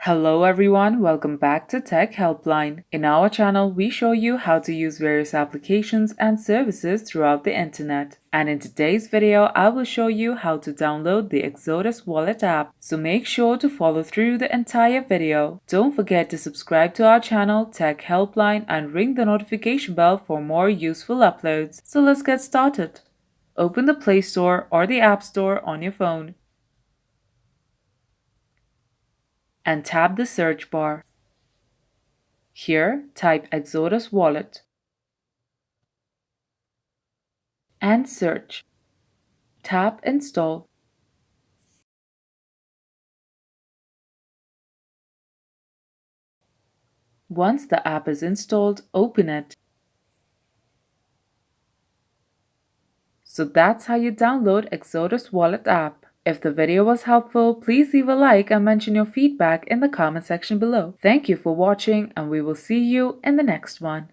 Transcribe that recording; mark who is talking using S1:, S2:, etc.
S1: Hello everyone, welcome back to Tech Helpline. In our channel, we show you how to use various applications and services throughout the internet. And in today's video, I will show you how to download the Exodus Wallet app. So make sure to follow through the entire video. Don't forget to subscribe to our channel, Tech Helpline, and ring the notification bell for more useful uploads. So let's get started. Open the Play Store or the App Store on your phone and tap the search bar. Here, type Exodus Wallet and search. Tap Install. Once the app is installed, open it. So that's how you download Exodus Wallet app. If the video was helpful, please leave a like and mention your feedback in the comment section below. Thank you for watching, and we will see you in the next one.